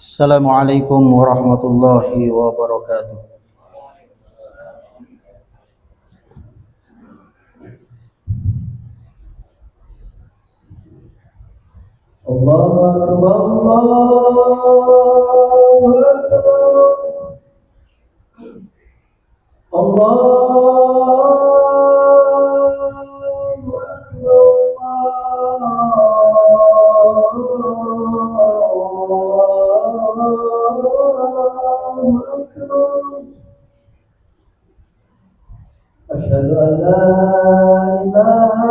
Assalamualaikum warahmatullahi wabarakatuh. Allahu Akbar, Allahu Akbar, Allahu Akbar. Asyhadu an la ilaha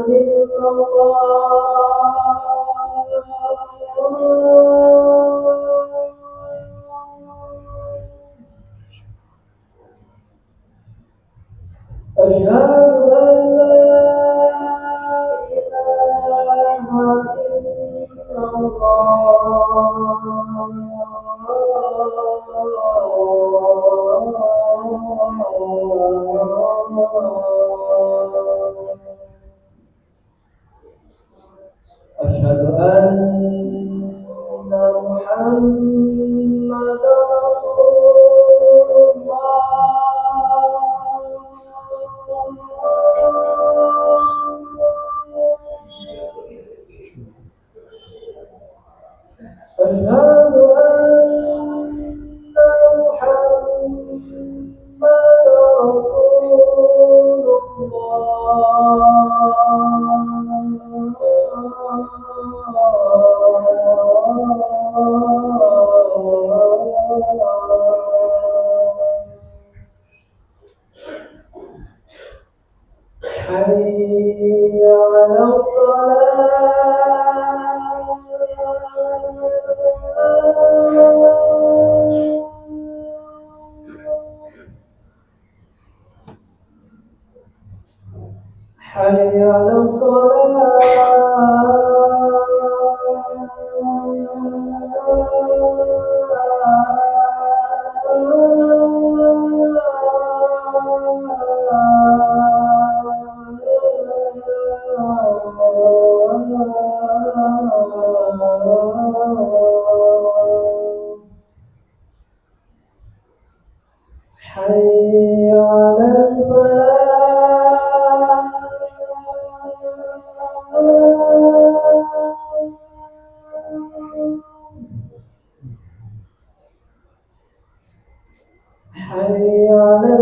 illallah. أشهد أن لا إله إلا الله. أشهد أن محمدا رسول الله. أشهد أن محمدا رسول حي على حي على حي على حي على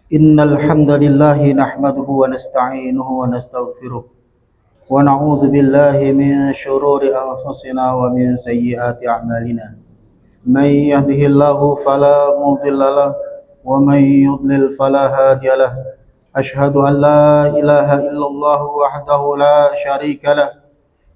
Innal hamdalillah nahmaduhu wa nasta'inuhu wa nastaghfiruh wa na'udzu billahi min shururi anfusina wa min sayyiati a'malina. May yahdihillahu fala mudilla lahu wa may yudlil fala hadiya lahu. Ashhadu an la ilaha illallah wahdahu la syarika lahu.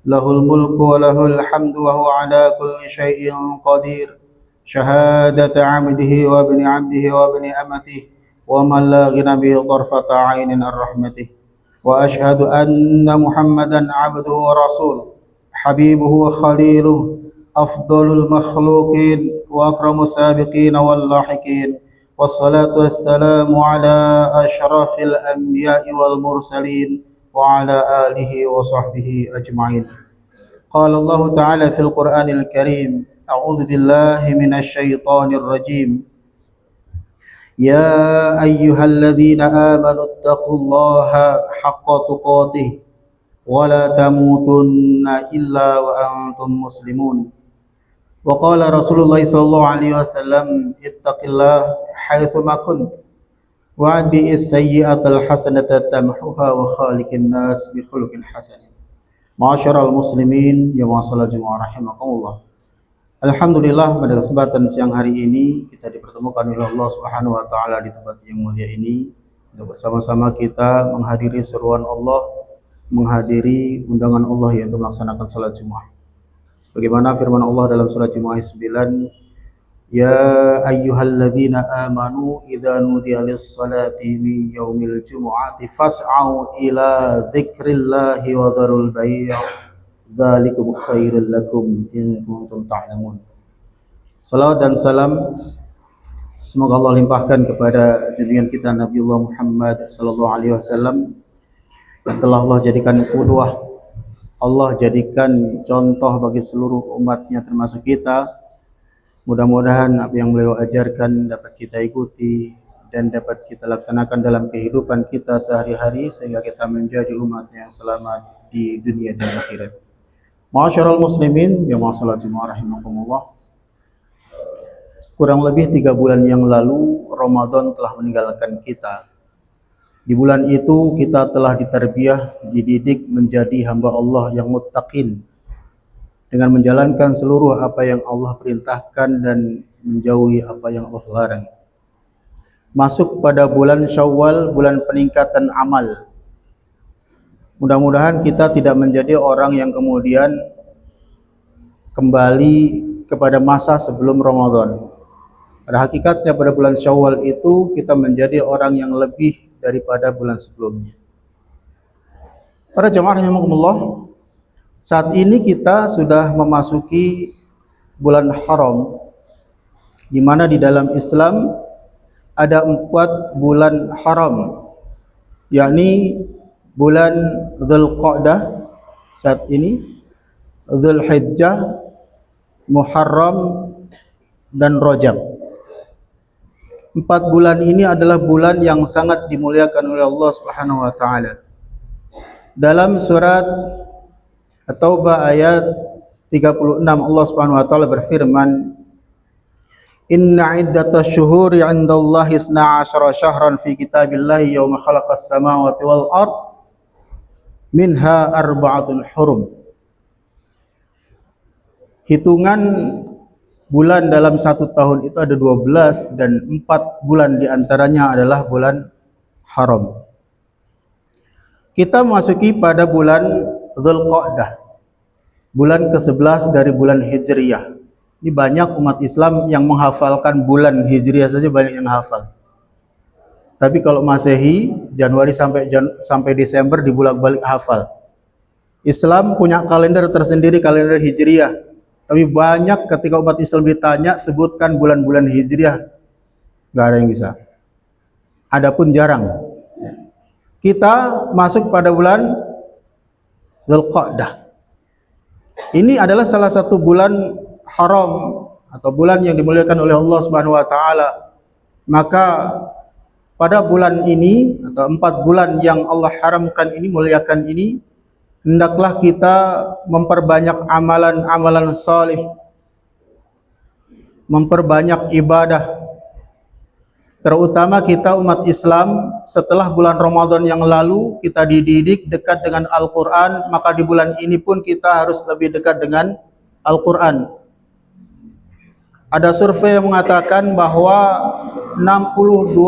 Lahul mulku wa lahul hamdu wa huwa ala kulli syai'in qadir. Syahadatu 'abdihi wa ibni 'abdihi wa ibni amatihi ومن لا غنى به طرفة عين عن رحمته وأشهد أن محمدا عبده ورسوله حبيبه وخليله أفضل المخلوقين وأكرم السابقين واللاحقين والصلاة والسلام على أشرف الأنبياء والمرسلين وعلى آله وصحبه أجمعين. قال الله تعالى في القرآن الكريم: أعوذ بالله من الشيطان الرجيم. يا أيها الذين آمنوا اتقوا الله حق تقاته ولا تموتن إلا وأنتم مسلمون. وقال رسول الله صلى الله عليه وسلم اتق الله حيثما كنت وأتبع السيئة الحسنة تمحها وخالق الناس بخلق حسن. Ma'asyiral muslimin jamaah salat Jumat rahimakumullah. Alhamdulillah, pada kesempatan siang hari ini kita dipertemukan oleh Allah Subhanahu wa taala di tempat yang mulia ini untuk bersama-sama kita menghadiri seruan Allah, menghadiri undangan Allah yaitu melaksanakan salat Jumat. Sebagaimana firman Allah dalam surat Jumat ayat 9, Ya ayyuhalladzina amanu idza nudiya lis-salati min yaumil jumu'ati fas'au ila dzikrillahi wa dzarul bai' dzalikum khairul lakum in kuntum ta'lamun. Salawat dan salam semoga Allah limpahkan kepada junjungan kita Nabiullah Muhammad sallallahu alaihi wasallam yang telah Allah jadikan qudwah, Allah jadikan contoh bagi seluruh umatnya termasuk kita. Mudah-mudahan apa yang beliau ajarkan dapat kita ikuti dan dapat kita laksanakan dalam kehidupan kita sehari-hari sehingga kita menjadi umat yang selamat di dunia dan akhirat. Ma'asyiral muslimin jamaah salat Jumat rahimakumullah. Kurang lebih 3 bulan yang lalu Ramadan telah meninggalkan kita. Di bulan itu kita telah ditarbiyah, dididik menjadi hamba Allah yang muttaqin, dengan menjalankan seluruh apa yang Allah perintahkan dan menjauhi apa yang Allah larang. Masuk pada bulan Syawal, bulan peningkatan amal. Mudah-mudahan kita tidak menjadi orang yang kemudian kembali kepada masa sebelum Ramadan. Pada hakikatnya pada bulan Syawal itu kita menjadi orang yang lebih daripada bulan sebelumnya. Para jamaah rahimakumullah, saat ini kita sudah memasuki bulan haram, di mana di dalam Islam ada 4 bulan haram, yakni bulan Dzulqa'dah saat ini, Dzulhijjah, Muharram, dan Rajab. 4 bulan ini adalah bulan yang sangat dimuliakan oleh Allah Subhanahu wa taala. Dalam surat At-Taubah ayat 36 Allah Subhanahu wa taala berfirman, Inna iddatash syuhuri 'indallahi 12 syahran fi kitabillahi yauma khalaqas samawati wal ard minha arba'atun hurum. Hitungan bulan dalam 1 tahun itu ada 12 dan 4 bulan diantaranya adalah bulan haram. Kita memasuki pada bulan Dzulqa'dah, bulan ke-11 dari bulan Hijriyah. Ini banyak umat Islam yang menghafalkan bulan Hijriyah saja, banyak yang hafal. Tapi kalau Masehi, Januari sampai Desember dibulak-balik hafal. Islam punya kalender tersendiri, kalender Hijriyah. Tapi banyak ketika umat Islam ditanya sebutkan bulan-bulan Hijriyah, nggak ada yang bisa. Adapun jarang. Kita masuk pada bulan Dzulqa'dah. Ini adalah salah satu bulan haram atau bulan yang dimuliakan oleh Allah Subhanahu wa taala. Maka pada bulan ini atau 4 bulan yang Allah haramkan ini, muliakan ini, hendaklah kita memperbanyak amalan-amalan saleh, memperbanyak ibadah. Terutama kita umat Islam setelah bulan Ramadan yang lalu kita dididik dekat dengan Al-Quran, maka di bulan ini pun kita harus lebih dekat dengan Al-Quran. Ada survei yang mengatakan bahwa 62%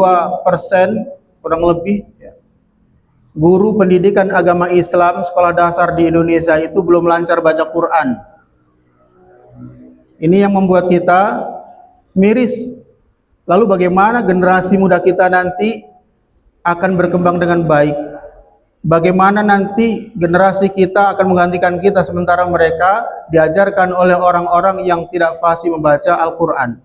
kurang lebih guru pendidikan agama Islam sekolah dasar di Indonesia itu belum lancar baca Quran. Ini yang membuat kita miris. Lalu bagaimana generasi muda kita nanti akan berkembang dengan baik? Bagaimana nanti generasi kita akan menggantikan kita sementara mereka diajarkan oleh orang-orang yang tidak fasih membaca Al-Quran?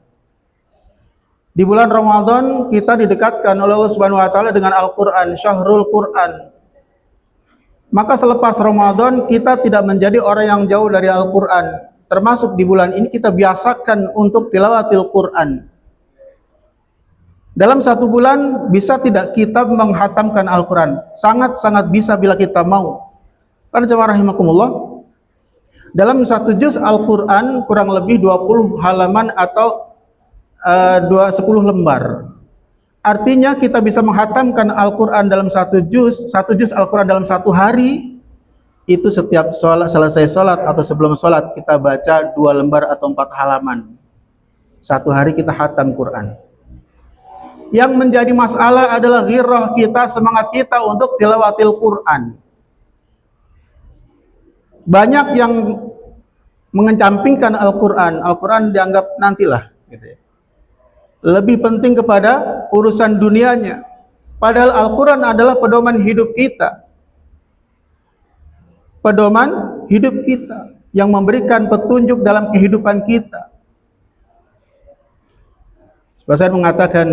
Di bulan Ramadan kita didekatkan oleh Allah Subhanahu wa taala dengan Al-Quran, Syahrul Quran. Maka selepas Ramadan kita tidak menjadi orang yang jauh dari Al-Quran. Termasuk di bulan ini kita biasakan untuk tilawatil Quran. Dalam satu bulan bisa tidak kita menghatamkan Al-Quran? Sangat-sangat bisa bila kita mau. Para jemaah rahimakumullah, dalam satu juz Al-Quran kurang lebih 20 halaman atau 10 lembar. Artinya kita bisa menghatamkan Al-Quran dalam satu juz Al-Quran dalam satu hari. Itu setiap sholat, selesai sholat atau sebelum sholat kita baca 2 lembar atau 4 halaman. Satu hari kita hatam Quran. Yang menjadi masalah adalah ghirrah kita, semangat kita untuk tilawatil Quran. Banyak yang mengecampingkan Al-Quran. Al-Quran dianggap nantilah gitu ya. Lebih penting kepada urusan dunianya. Padahal Al-Quran adalah pedoman hidup kita. Pedoman hidup kita yang memberikan petunjuk dalam kehidupan kita. Saya mengatakan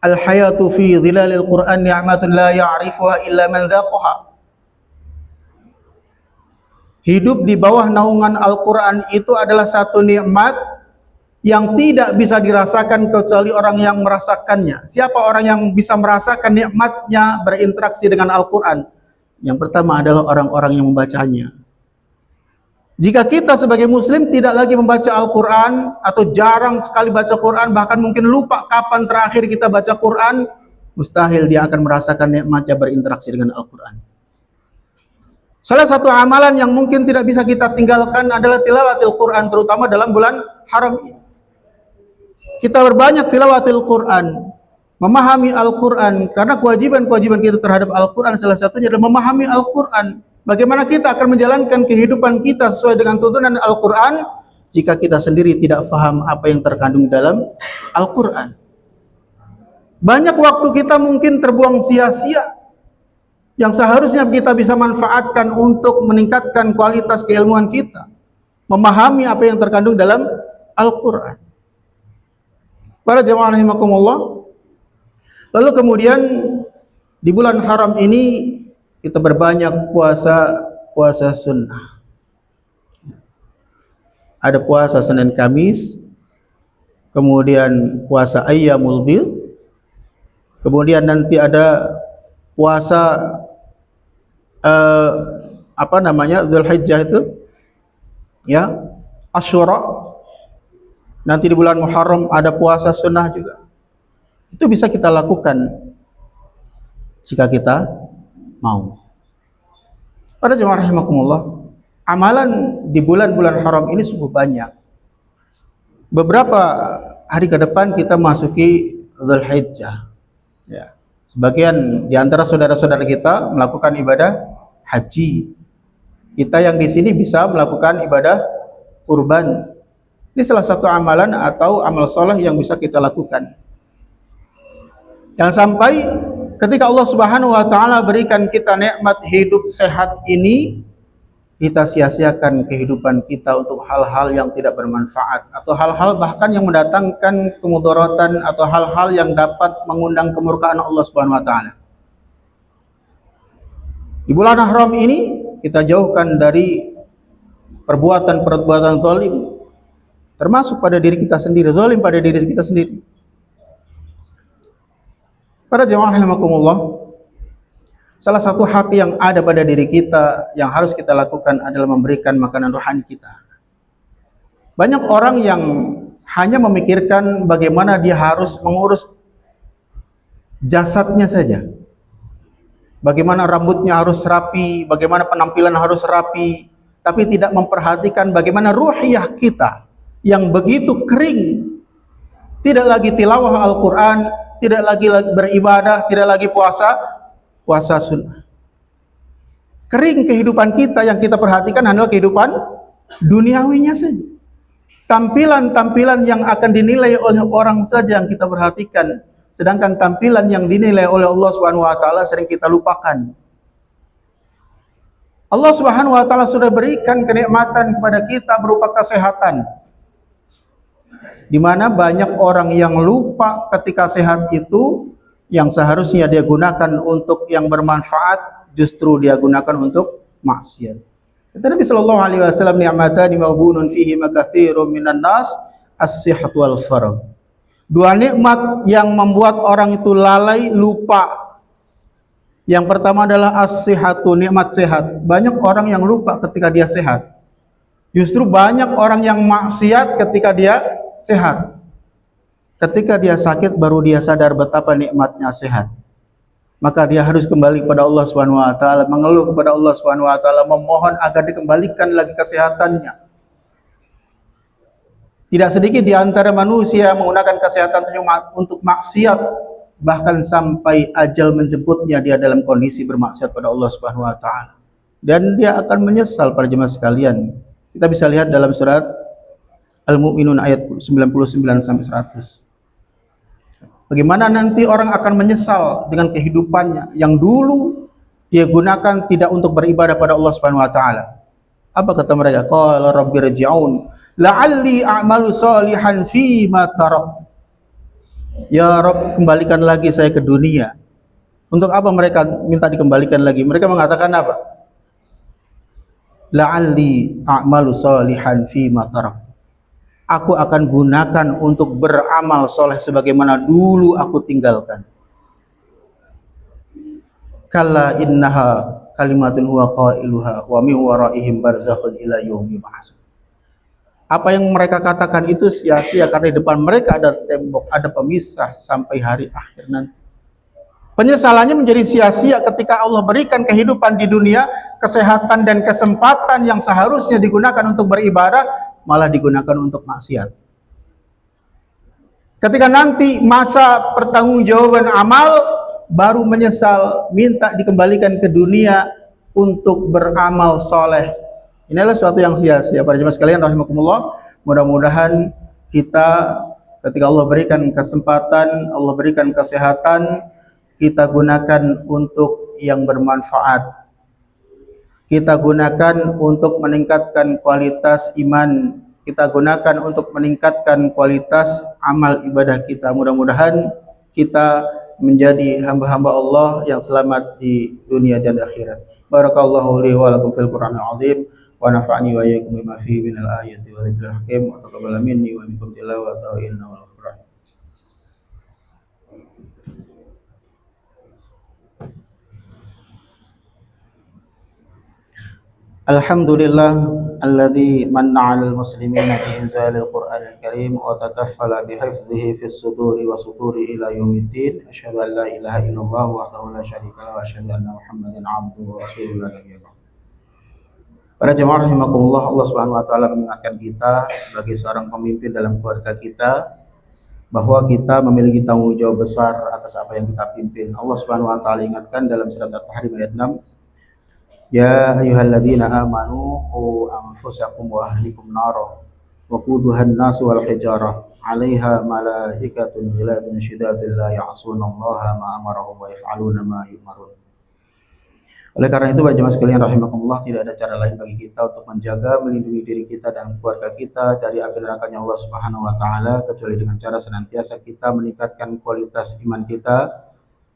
al-hayatu fi dhilalil Qur'an ni'matun la ya'rifuha illa man dzaqaha. Hidup di bawah naungan Al-Quran itu adalah satu nikmat yang tidak bisa dirasakan kecuali orang yang merasakannya. Siapa orang yang bisa merasakan nikmatnya berinteraksi dengan Al-Quran? Yang pertama adalah orang-orang yang membacanya. Jika kita sebagai muslim tidak lagi membaca Al-Quran atau jarang sekali baca Quran, bahkan mungkin lupa kapan terakhir kita baca Quran, mustahil dia akan merasakan nikmatnya berinteraksi dengan Al-Quran. Salah satu amalan yang mungkin tidak bisa kita tinggalkan adalah tilawatil Quran, terutama dalam bulan haram ini. Kita berbanyak tilawatil Quran, memahami Al-Quran, karena kewajiban-kewajiban kita terhadap Al-Quran salah satunya adalah memahami Al-Quran. Bagaimana kita akan menjalankan kehidupan kita sesuai dengan tuntunan Al-Quran jika kita sendiri tidak faham apa yang terkandung dalam Al-Quran? Banyak waktu kita mungkin terbuang sia-sia yang seharusnya kita bisa manfaatkan untuk meningkatkan kualitas keilmuan kita, memahami apa yang terkandung dalam Al-Quran. Para jemaah rahimakumullah, lalu kemudian di bulan haram ini kita berbanyak puasa sunnah. Ada puasa Senin Kamis, kemudian puasa Ayyamul Bid, kemudian nanti ada puasa Dzulhijjah itu, ya, Asyura. Nanti di bulan Muharram ada puasa sunnah juga. Itu bisa kita lakukan jika kita mau. Pada jemaah rahimakumullah, amalan di bulan-bulan haram ini sungguh banyak. Beberapa hari ke depan kita masuki Dzulhijjah. Ya. Sebagian di antara saudara-saudara kita melakukan ibadah haji. Kita yang di sini bisa melakukan ibadah kurban. Ini salah satu amalan atau amal soleh yang bisa kita lakukan. Jangan sampai ketika Allah Subhanahu wa taala berikan kita nikmat hidup sehat ini, kita sia-siakan kehidupan kita untuk hal-hal yang tidak bermanfaat atau hal-hal bahkan yang mendatangkan kemudaratan atau hal-hal yang dapat mengundang kemurkaan Allah Subhanahu wa taala. Di bulan haram ini kita jauhkan dari perbuatan-perbuatan zalim, termasuk pada diri kita sendiri, zalim pada diri kita sendiri. Para jemaah rahimakumullah, salah satu hak yang ada pada diri kita yang harus kita lakukan adalah memberikan makanan rohani kita. Banyak orang yang hanya memikirkan bagaimana dia harus mengurus jasadnya saja. Bagaimana rambutnya harus rapi, bagaimana penampilan harus rapi, tapi tidak memperhatikan bagaimana ruhiyah kita yang begitu kering. Tidak lagi tilawah Al-Quran, tidak lagi beribadah, tidak lagi puasa sunnah. Kering kehidupan kita, yang kita perhatikan adalah kehidupan duniawinya saja. Tampilan-tampilan yang akan dinilai oleh orang saja yang kita perhatikan, sedangkan tampilan yang dinilai oleh Allah Subhanahu wa taala sering kita lupakan. Allah Subhanahu wa taala sudah berikan kenikmatan kepada kita berupa kesehatan, di mana banyak orang yang lupa ketika sehat itu yang seharusnya dia gunakan untuk yang bermanfaat, justru dia gunakan untuk maksiat. Kata Nabi sallallahu alaihi wasallam, ni'matani mawbunun fihi makatsirun minan nas as-sihhat wal faragh. Dua nikmat yang membuat orang itu lalai, lupa. Yang pertama adalah as-sihhatu, nikmat sehat. Banyak orang yang lupa ketika dia sehat. Justru banyak orang yang maksiat ketika dia sehat. Ketika dia sakit baru dia sadar betapa nikmatnya sehat. Maka dia harus kembali kepada Allah Subhanahu wa taala, mengeluh kepada Allah Subhanahu wa taala, memohon agar dikembalikan lagi kesehatannya. Tidak sedikit di antara manusia menggunakan kesehatan untuk maksiat, bahkan sampai ajal menjemputnya dia dalam kondisi bermaksiat pada Allah Subhanahu wa taala. Dan dia akan menyesal para jemaah sekalian. Kita bisa lihat dalam surat Al-Mu'minun ayat 99 sampai 100. Bagaimana nanti orang akan menyesal dengan kehidupannya yang dulu dia gunakan tidak untuk beribadah pada Allah Subhanahu wa taala. Apa kata mereka? Qala rabbi rji'un la'alli a'malu salihan fi ma tarak. Ya Rabb, kembalikan lagi saya ke dunia. Untuk apa mereka minta dikembalikan lagi? Mereka mengatakan apa? La'alli a'malu salihan fi ma tarak. Aku akan gunakan untuk beramal soleh sebagaimana dulu aku tinggalkan. Kalla innaha kalimatun huwa qailuha wa min waraihim barzakhun ila yaumi yub'atsun. Apa yang mereka katakan itu sia-sia karena di depan mereka ada tembok, ada pemisah sampai hari akhir nanti. Penyesalannya menjadi sia-sia ketika Allah berikan kehidupan di dunia, kesehatan dan kesempatan yang seharusnya digunakan untuk beribadah, malah digunakan untuk maksiat. Ketika nanti masa pertanggungjawaban amal, baru menyesal, minta dikembalikan ke dunia untuk beramal soleh. Inilah suatu yang sia-sia. Para jemaah sekalian rahimakumullah, mudah-mudahan kita ketika Allah berikan kesempatan, Allah berikan kesehatan, kita gunakan untuk yang bermanfaat. Kita gunakan untuk meningkatkan kualitas iman. Kita gunakan untuk meningkatkan kualitas amal ibadah kita. Mudah-mudahan kita menjadi hamba-hamba Allah yang selamat di dunia dan akhirat. Barakallahu li wa lakum fil Qur'anil azim wa nafa'ani wa iyyakum bima fihi minal ayati wa dzikril hakim wa taqabbal minni wa minkum tilawatahu innahu ghafurur rahim. Alhamdulillah alladzi manna 'alal muslimina bi inzalil Qur'anil Karim wa takaffala bi hifdhihi fis suduri wa suturi ila yaumiddin. Asyhadu an la ilaha illallah wahdahu la syarika lahu wa asyhadu anna Muhammadan 'abduhu wa rasuluhu la nabiyya ba'd. Para jemaah rahimakumullah, Allah Subhanahu wa taala mengingatkan kita sebagai seorang pemimpin dalam keluarga kita bahwa kita memiliki tanggung jawab besar atas apa yang kita pimpin. Allah Subhanahu wa taala ingatkan dalam surat At-Tahrim ayat 6, Ya ayyuhalladzina amanu qu anfusakum wa ahlikum nara wa quduhan nasu wal hijarah 'alaiha malaikatun ghiladun syidadun la ya'sunallaha ma amarahum wa yaf'aluna ma yu'marun. Oleh karena itu para jemaah sekalian rahimakumullah, tidak ada cara lain bagi kita untuk menjaga, melindungi diri kita dan keluarga kita dari api nerakanya Allah Subhanahu wa taala kecuali dengan cara senantiasa kita meningkatkan kualitas iman kita,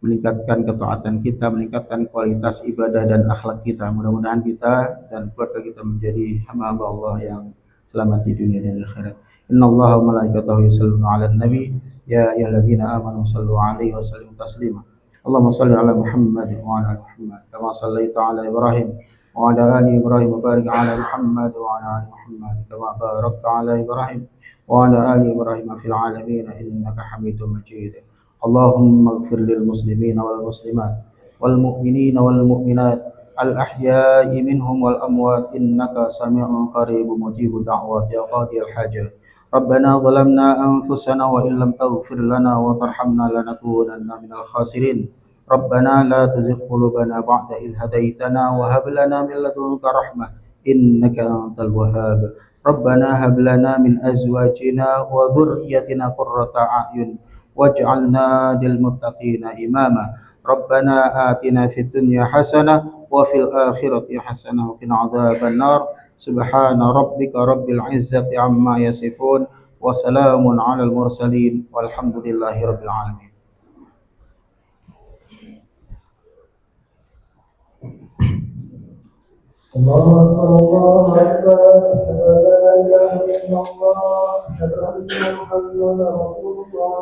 meningkatkan ketaatan kita, meningkatkan kualitas ibadah dan akhlak kita. Mudah-mudahan kita dan keluarga kita menjadi hamba-hamba Allah yang selamat di dunia dan akhirat. Innallaha wa malaikatahu yusholluna 'alan nabi ya ayyuhalladzina amanu shallu 'alaihi wa sallimu taslima. Allahumma shalli 'ala Muhammad wa 'ala ali Muhammad kama shallaita 'ala Ibrahim wa 'ala ali Ibrahim wa barik 'ala Muhammad wa 'ala ali Muhammad kama barakta 'ala Ibrahim wa 'ala ali Ibrahim fil 'alamin innaka Hamidum Majid. Allahumma ighfir lil muslimina wal muslimat wal mu'minina wal mu'minat al ahya'i minhum wal amwat innaka sami'un qaribun mujibud da'wat ya qadiyal hajat. Rabbana zalamna anfusana wa illam taghfir lana wa tarhamna lanakunanna minal khasirin. Rabbana la tuzigh qulubana ba'da idh hadaitana wa hab lana min ladunka rahmah innaka antal wahhab. Rabbana hab lana min azwajina wa dhurriyyatina qurrata a'yun waj'alna lil muttaqina imama. Rabbana atina fid dunya hasanah wa fil akhirati hasanah wa qina adzaban nar. Subhana rabbika rabbil izzati amma yasifun wa salamun 'alal mursalin walhamdulillahi rabbil alamin. Allahu akbar, la ilaha illallah, asyhadu anna Muhammadan rasulullah.